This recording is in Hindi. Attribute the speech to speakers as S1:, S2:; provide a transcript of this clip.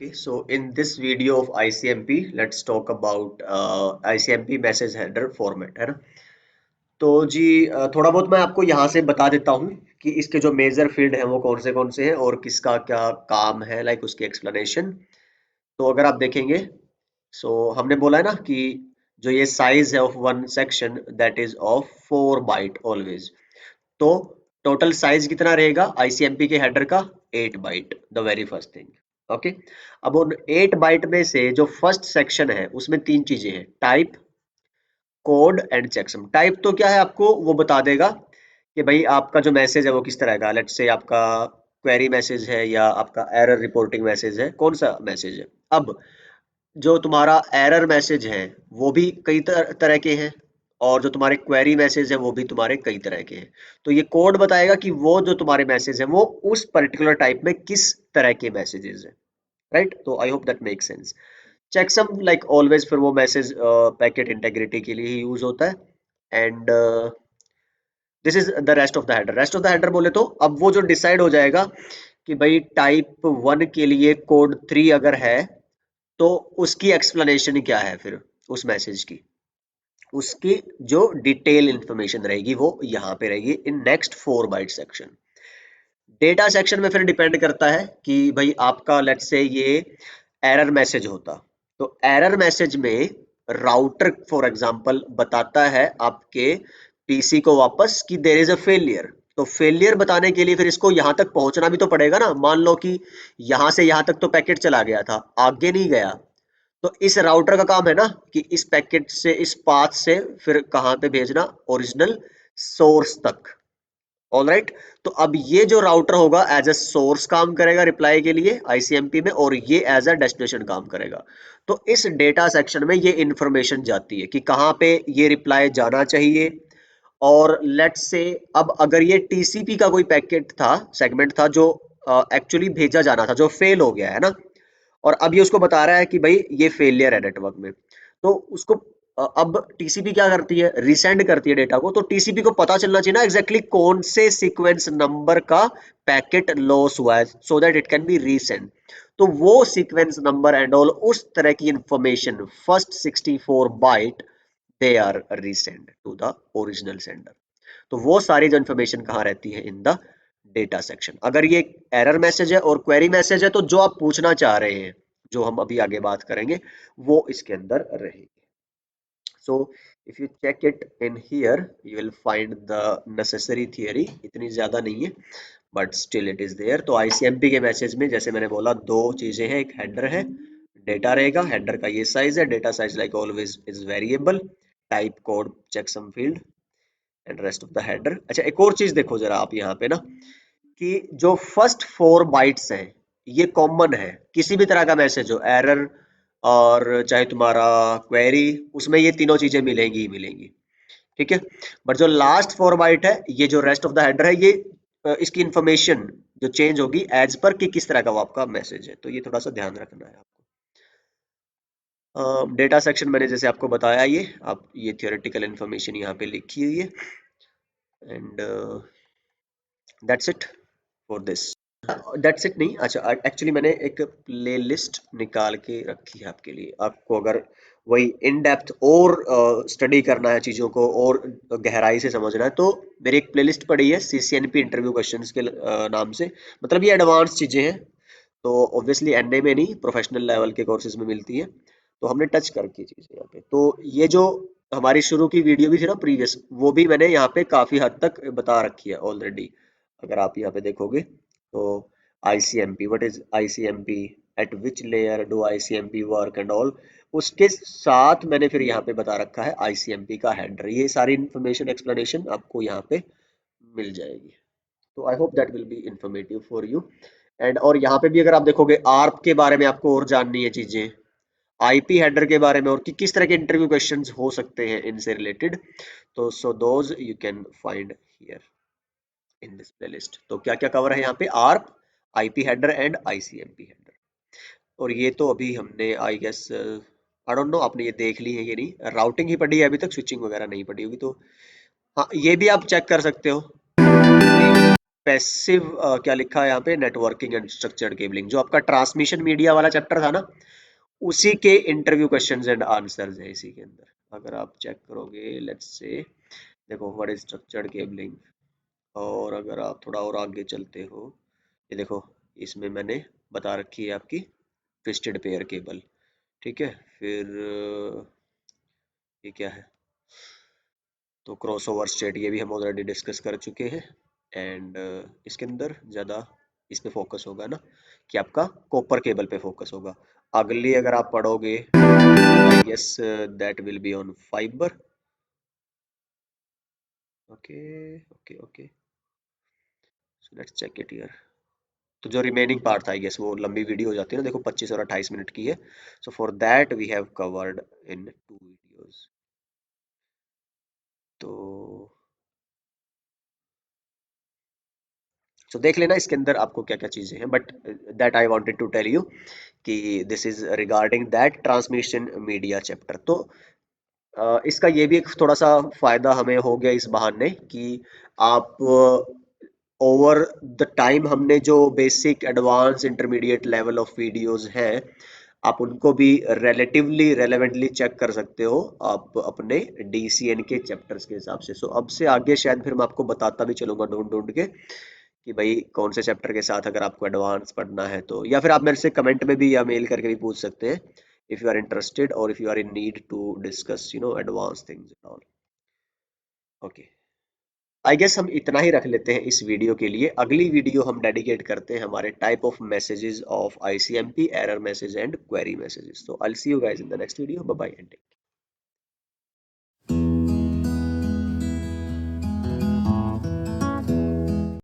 S1: Okay, so in this video of ICMP, let's talk about ICMP message header format, है ना। तो जी थोड़ा बहुत मैं आपको यहाँ से बता देता हूँ कि इसके जो मेजर फील्ड हैं वो कौन से हैं और किसका क्या काम है, लाइक उसकी एक्सप्लेनेशन। तो अगर आप देखेंगे, सो हमने बोला है ना कि जो ये साइज है of one section that is of 4 byte always. तो टोटल साइज कितना रहेगा आईसीएमपी के हेडर का? 8 byte, the very first thing. Okay, अब उन 8 बाइट में से जो फर्स्ट सेक्शन है उसमें तीन चीजें हैं, type, code and checksum. Type तो क्या है आपको वो बता देगा कि भाई आपका जो मैसेज है वो किस तरह का, लेट्स से आपका क्वेरी मैसेज है या आपका एरर रिपोर्टिंग मैसेज है, कौन सा मैसेज है। अब जो तुम्हारा एरर मैसेज है वो भी कई तरह के हैं, और जो तुम्हारे क्वेरी मैसेज है वो भी तुम्हारे कई तरह के हैं। तो ये कोड बताएगा कि वो जो तुम्हारे मैसेज है वो उस पर्टिकुलर टाइप में किस तरह के मैसेजेस है, राइट। तो I hope that make sense. Checksum like always फिर वो मैसेज पैकेट इंटेग्रिटी के लिए ही यूज होता है। And this is the rest of the header. Rest of the header बोले तो अब वो जो डिसाइड हो जाएगा कि भाई टाइप 1 के लिए कोड 3 अगर है तो उसकी एक्सप्लेनेशन क्या है फिर उस मैसेज की, उसकी जो डिटेल इंफॉर्मेशन रहेगी वो यहाँ पे रहेगी in next 4 byte section. Data section में फिर डिपेंड करता है कि भाई आपका लेट्स से ये एरर मैसेज होता, तो एरर मैसेज में राउटर फॉर एग्जांपल बताता है आपके पीसी को वापस कि देयर इज अ फेलियर। तो फेलियर बताने के लिए फिर इसको यहां तक पहुंचना भी तो पड़ेगा ना। मान लो कि यहां से यहां तक तो पैकेट चला गया था, आगे नहीं गया, तो इस राउटर का काम है ना कि इस पैकेट से, इस पाथ से फिर कहां पे भेजना, ओरिजिनल सोर्स तक। ऑलराइट, तो अब ये जो राउटर होगा एज अ सोर्स काम करेगा रिप्लाई के लिए आईसीएमपी में, और ये एज अ डेस्टिनेशन काम करेगा। तो इस डेटा सेक्शन में ये इंफॉर्मेशन जाती है कि कहाँ पे ये रिप्लाई जाना चाहिए। और लेट्स से अब अगर ये टीसीपी का कोई पैकेट था, सेगमेंट था जो एक्चुअली भेजा जाना था, जो फेल हो गया है ना, और अब ये उसको बता रहा है कि भाई ये फेलियर है नेटवर्क में, तो उसको अब टीसीपी क्या करती है, रिसेंड करती है डेटा को। तो टीसीपी को पता चलना चाहिए ना एग्जैक्टली कौन से सीक्वेंस नंबर का पैकेट लॉस हुआ है, so that it can be resend. तो वो सीक्वेंस नंबर एंड ऑल उस तरह की information first 64 byte they are resend to the original sender. तो वो सारी जो इन्फॉर्मेशन कहाँ रहती है, इन द डेटा सेक्शन। अगर ये एरर मैसेज है और क्वेरी मैसेज है तो जो आप पूछना चाह रहे हैं, जो हम अभी आगे बात करेंगे, वो इसके अंदर रहेगी। So if you check it in here, you will find the necessary theory। इतनी ज्यादा नहीं है but still it is there. तो आईसीएमपी के मैसेज में जैसे मैंने बोला दो चीजें हैं, एक हेडर है, डेटा रहेगा, हेडर का ये साइज है, data size like always is variable, type code checksum field and rest of the header. अच्छा, एक और चीज देखो जरा आप यहाँ पे ना, कि जो फर्स्ट 4 बाइट्स हैं ये कॉमन है, किसी भी तरह का मैसेज हो, एरर और चाहे तुम्हारा क्वेरी, उसमें ये तीनों चीजें मिलेंगी ही मिलेंगी, ठीक है। बट जो लास्ट 4 बाइट है, ये जो रेस्ट ऑफ द हेडर है, ये इसकी इंफॉर्मेशन जो चेंज होगी एज पर कि किस तरह का वो आपका मैसेज है। तो ये थोड़ा सा ध्यान रखना है आपको। डेटा सेक्शन मैंने जैसे आपको बताया, ये आप ये थियोरेटिकल इंफॉर्मेशन यहाँ पे लिखी हुई है, and that's it for this. That's it नहीं, अच्छा एक्चुअली मैंने एक प्लेलिस्ट निकाल के रखी है आपके लिए, आपको अगर वही इन डेप्थ और स्टडी करना है, चीज़ों को और गहराई से समझना है, तो मेरी एक प्लेलिस्ट पड़ी है सीसीएनपी इंटरव्यू क्वेश्चंस के नाम से। मतलब ये एडवांस चीज़ें हैं, तो ऑब्वियसली एनए में नहीं, प्रोफेशनल लेवल के कोर्सेज में मिलती है। तो हमने टच कर की चीज़ें यहाँ पे। तो ये जो हमारी शुरू की वीडियो भी थी ना प्रीवियस, वो भी मैंने यहाँ पे काफ़ी हद तक बता रखी है ऑलरेडी। अगर आप यहाँ पे देखोगे तो ICMP, what is ICMP, eight which layer do ICMP work and all, उसके साथ मैंने फिर यहाँ पे बता रखा है ICMP का हेडर। ये सारी इंफॉर्मेशन एक्सप्लेनेशन आपको यहाँ पे मिल जाएगी। तो I hope that will be informative for you. And और यहाँ पे भी अगर आप देखोगे आर्प के बारे में आपको और जाननी है चीजें, आईपी हेडर के बारे में, और कि किस तरह के इंटरव्यू क्वेश्चंस हो सकते हैं इनसे रिलेटेड, तो so those you can find here in this playlist. तो क्या क्या कवर है यहाँ पे, ARP, IP header and ICMP header. और ये तो अभी हमने I guess, I don't know आपने ये देख ली है ये नहीं, राउटिंग ही पढ़ी है अभी तक, स्विचिंग वगैरह नहीं पढ़ी होगी। तो हाँ, ये भी आप चेक कर सकते हो। पैसिव क्या लिखा है यहाँ पे, नेटवर्किंग एंड स्ट्रक्चर्ड केबलिंग, जो आपका ट्रांसमिशन मीडिया वाला चैप्टर था ना, उसी के इंटरव्यू क्वेश्चंस एंड आंसर्स है इसी के अंदर। अगर आप चेक करोगे, लेट्स से, देखो व्हाट इज स्ट्रक्चर्ड केबलिंग, और अगर आप थोड़ा और आगे चलते हो, ये देखो, इसमें मैंने बता रखी है आपकी ट्विस्टेड पेयर केबल, ठीक है। फिर ये क्या है, तो क्रॉस ओवर स्टेट, ये भी हम ऑलरेडी डिस्कस कर चुके हैं। एंड इसके अंदर ज़्यादा इस पे फोकस होगा ना, कि आपका कॉपर केबल पे फोकस होगा। अगली अगर आप पढ़ोगे, I guess that will be on fiber. Okay okay okay, so let's check it here. तो जो रिमेनिंग पार्ट था, आई गेस वो लंबी वीडियो हो जाती है ना, देखो 25 और 28 मिनट की है। So for that we have covered in 2 videos. तो देख लेना इसके अंदर आपको क्या क्या चीजें हैं, but that I wanted to tell you कि this is regarding that transmission media chapter. तो इसका ये भी एक थोड़ा सा फायदा हमें हो गया इस बहाने कि आप ओवर द टाइम हमने जो basic advance intermediate level of videos हैं, आप उनको भी रिलेटिवली रेलेवेंटली चेक कर सकते हो आप अपने डीसीएन के चैप्टर्स के हिसाब से। सो अब से आगे शायद फिर मैं आपको बताता भी चलूंगा ढूंढ ढूंढ के कि भाई कौन से चैप्टर के साथ अगर आपको एडवांस पढ़ना है तो, या फिर आप मेरे से कमेंट में भी या मेल करके भी पूछ सकते हैं, इफ यू आर इंटरेस्टेड और if you are in need to discuss advance things and all. Okay, I guess हम इतना ही रख लेते हैं इस वीडियो के लिए। अगली वीडियो हम डेडिकेट करते हैं हमारे type of messages of ICMP, error message and query messages. तो I will see you guys in the next video, bye bye and take